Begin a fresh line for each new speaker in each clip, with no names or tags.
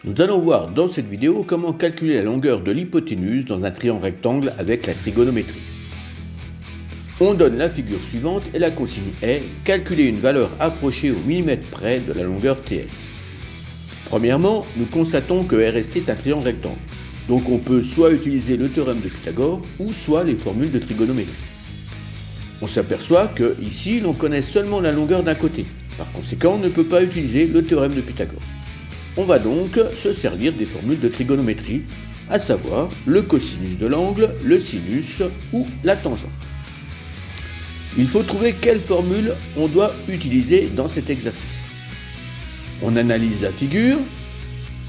Nous allons voir dans cette vidéo comment calculer la longueur de l'hypoténuse dans un triangle rectangle avec la trigonométrie. On donne la figure suivante et la consigne est calculer une valeur approchée au millimètre près de la longueur TS. Premièrement, nous constatons que RST est un triangle rectangle. Donc on peut soit utiliser le théorème de Pythagore ou soit les formules de trigonométrie. On s'aperçoit que ici l'on connaît seulement la longueur d'un côté. Par conséquent, on ne peut pas utiliser le théorème de Pythagore. On va donc se servir des formules de trigonométrie, à savoir le cosinus de l'angle, le sinus ou la tangente. Il faut trouver quelle formule on doit utiliser dans cet exercice. On analyse la figure,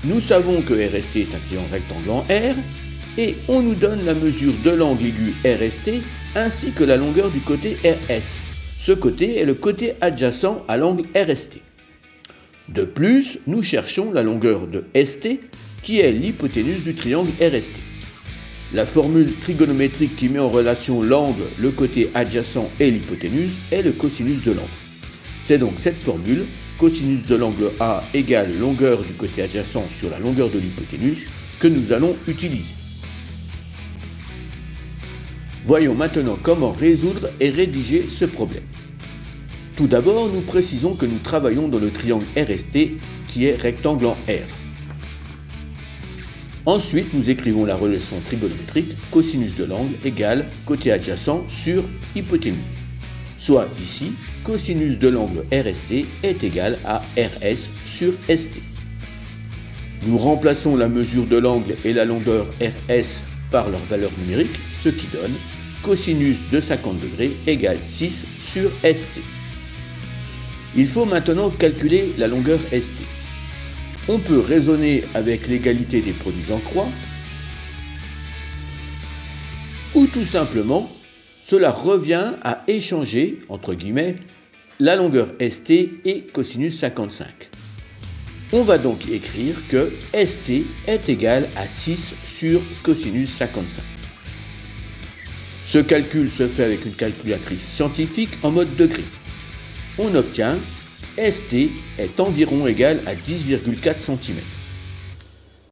nous savons que RST est un triangle rectangle en R, et on nous donne la mesure de l'angle aigu RST ainsi que la longueur du côté RS. Ce côté est le côté adjacent à l'angle RST. De plus, nous cherchons la longueur de ST qui est l'hypoténuse du triangle RST. La formule trigonométrique qui met en relation l'angle, le côté adjacent et l'hypoténuse est le cosinus de l'angle. C'est donc cette formule, cosinus de l'angle A égale longueur du côté adjacent sur la longueur de l'hypoténuse, que nous allons utiliser. Voyons maintenant comment résoudre et rédiger ce problème. Tout d'abord, nous précisons que nous travaillons dans le triangle RST qui est rectangle en R. Ensuite, nous écrivons la relation trigonométrique cosinus de l'angle égale côté adjacent sur hypoténuse. Soit ici, cosinus de l'angle RST est égal à RS sur ST. Nous remplaçons la mesure de l'angle et la longueur RS par leur valeur numérique, ce qui donne cosinus de 50 degrés égale 6 sur ST. Il faut maintenant calculer la longueur ST. On peut raisonner avec l'égalité des produits en croix, ou tout simplement, cela revient à échanger, entre guillemets, la longueur ST et cosinus 55. On va donc écrire que ST est égal à 6 sur cosinus 55. Ce calcul se fait avec une calculatrice scientifique en mode degré. On obtient ST est environ égal à 10,4 cm.